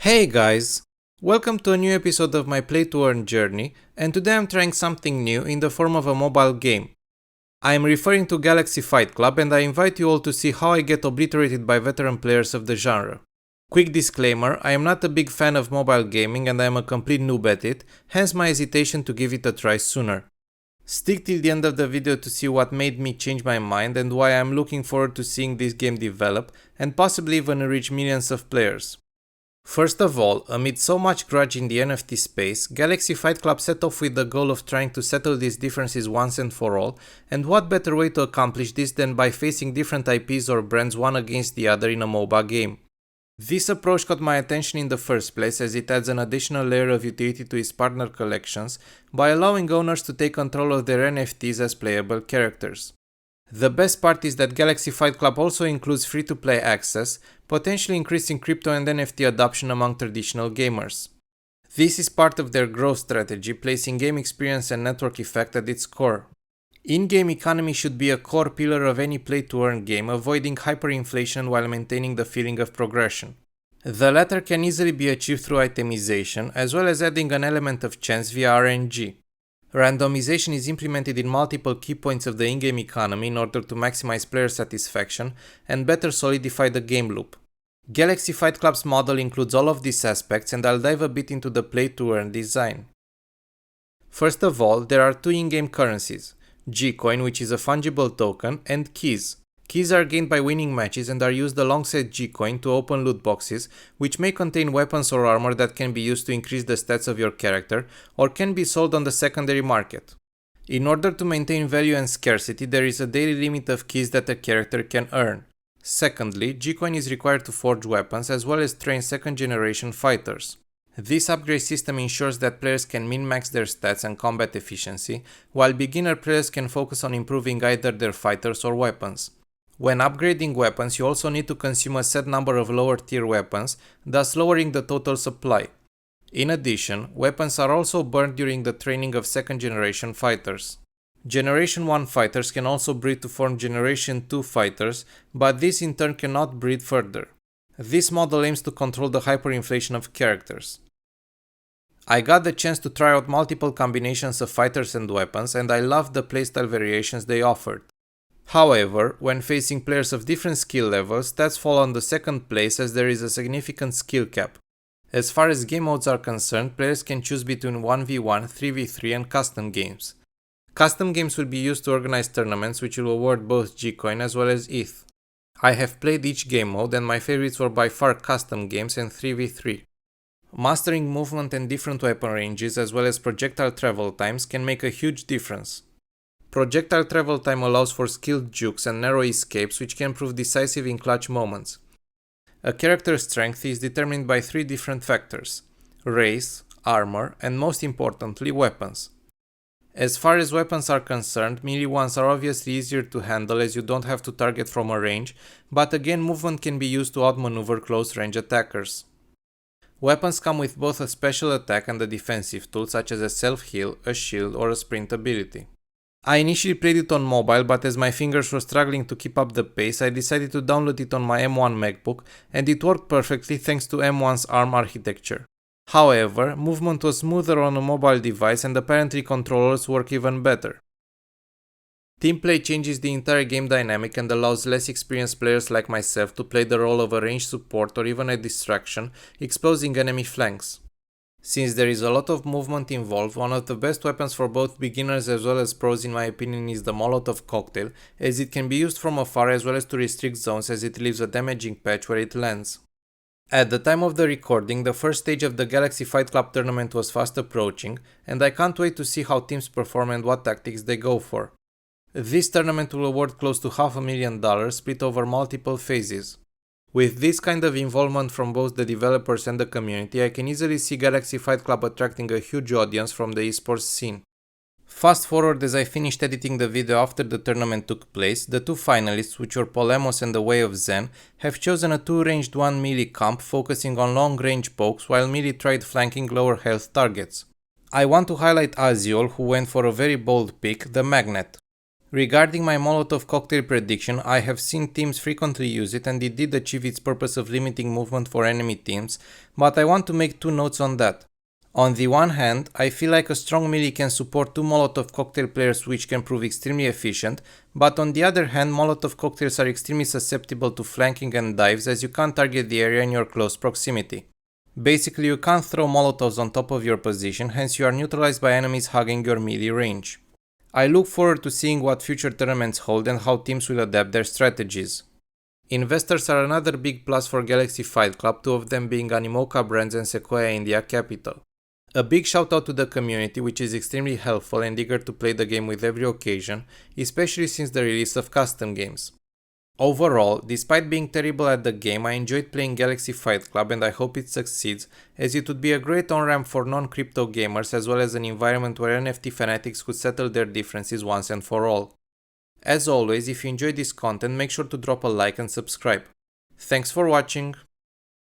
Hey guys! Welcome to a new episode of my play to earn journey, and today I'm trying something new in the form of a mobile game. I am referring to Galaxy Fight Club, and I invite you all to see how I get obliterated by veteran players of the genre. Quick disclaimer, I am not a big fan of mobile gaming and I am a complete noob at it, hence my hesitation to give it a try sooner. Stick till the end of the video to see what made me change my mind and why I am looking forward to seeing this game develop and possibly even reach millions of players. First of all, amid so much grudge in the NFT space, Galaxy Fight Club set off with the goal of trying to settle these differences once and for all, and what better way to accomplish this than by facing different IPs or brands one against the other in a MOBA game. This approach caught my attention in the first place as it adds an additional layer of utility to its partner collections by allowing owners to take control of their NFTs as playable characters. The best part is that Galaxy Fight Club also includes free-to-play access, potentially increasing crypto and NFT adoption among traditional gamers. This is part of their growth strategy, placing game experience and network effect at its core. In-game economy should be a core pillar of any play-to-earn game, avoiding hyperinflation while maintaining the feeling of progression. The latter can easily be achieved through itemization, as well as adding an element of chance via RNG. Randomization is implemented in multiple key points of the in-game economy in order to maximize player satisfaction and better solidify the game loop. Galaxy Fight Club's model includes all of these aspects, and I'll dive a bit into the play-to-earn design. First of all, there are two in-game currencies, G-Coin, which is a fungible token, and keys. Keys are gained by winning matches and are used alongside G-Coin to open loot boxes, which may contain weapons or armor that can be used to increase the stats of your character, or can be sold on the secondary market. In order to maintain value and scarcity, there is a daily limit of keys that a character can earn. Secondly, G-Coin is required to forge weapons as well as train second-generation fighters. This upgrade system ensures that players can min-max their stats and combat efficiency, while beginner players can focus on improving either their fighters or weapons. When upgrading weapons, you also need to consume a set number of lower tier weapons, thus lowering the total supply. In addition, weapons are also burned during the training of second generation fighters. Generation 1 fighters can also breed to form Generation 2 fighters, but this in turn cannot breed further. This model aims to control the hyperinflation of characters. I got the chance to try out multiple combinations of fighters and weapons, and I loved the playstyle variations they offered. However, when facing players of different skill levels, stats fall on the second place as there is a significant skill cap. As far as game modes are concerned, players can choose between 1v1, 3v3 and custom games. Custom games will be used to organize tournaments which will award both G-Coin as well as ETH. I have played each game mode and my favorites were by far custom games and 3v3. Mastering movement and different weapon ranges as well as projectile travel times can make a huge difference. Projectile travel time allows for skilled jukes and narrow escapes which can prove decisive in clutch moments. A character's strength is determined by three different factors: race, armor, and most importantly, weapons. As far as weapons are concerned, melee ones are obviously easier to handle as you don't have to target from a range, but again movement can be used to outmaneuver close range attackers. Weapons come with both a special attack and a defensive tool such as a self-heal, a shield, or a sprint ability. I initially played it on mobile, but as my fingers were struggling to keep up the pace, I decided to download it on my M1 MacBook, and it worked perfectly thanks to M1's ARM architecture. However, movement was smoother on a mobile device and apparently controllers work even better. Teamplay changes the entire game dynamic and allows less experienced players like myself to play the role of a ranged support or even a distraction, exposing enemy flanks. Since there is a lot of movement involved, one of the best weapons for both beginners as well as pros in my opinion is the Molotov cocktail, as it can be used from afar as well as to restrict zones as it leaves a damaging patch where it lands. At the time of the recording, the first stage of the Galaxy Fight Club tournament was fast approaching, and I can't wait to see how teams perform and what tactics they go for. This tournament will award close to $500,000 split over multiple phases. With this kind of involvement from both the developers and the community, I can easily see Galaxy Fight Club attracting a huge audience from the esports scene. Fast forward as I finished editing the video after the tournament took place, the two finalists, which were Polemos and the Way of Zen, have chosen a two-ranged 1 melee comp focusing on long-range pokes while melee tried flanking lower health targets. I want to highlight Aziol, who went for a very bold pick, the Magnet. Regarding my Molotov cocktail prediction, I have seen teams frequently use it and it did achieve its purpose of limiting movement for enemy teams, but I want to make two notes on that. On the one hand, I feel like a strong melee can support two Molotov cocktail players, which can prove extremely efficient, but on the other hand, Molotov cocktails are extremely susceptible to flanking and dives as you can't target the area in your close proximity. Basically, you can't throw Molotovs on top of your position, hence you are neutralized by enemies hugging your melee range. I look forward to seeing what future tournaments hold and how teams will adapt their strategies. Investors are another big plus for Galaxy Fight Club, two of them being Animoca Brands and Sequoia India Capital. A big shout out to the community, which is extremely helpful and eager to play the game with every occasion, especially since the release of custom games. Overall, despite being terrible at the game, I enjoyed playing Galaxy Fight Club and I hope it succeeds, as it would be a great on-ramp for non-crypto gamers as well as an environment where NFT fanatics could settle their differences once and for all. As always, if you enjoyed this content, make sure to drop a like and subscribe. Thanks for watching!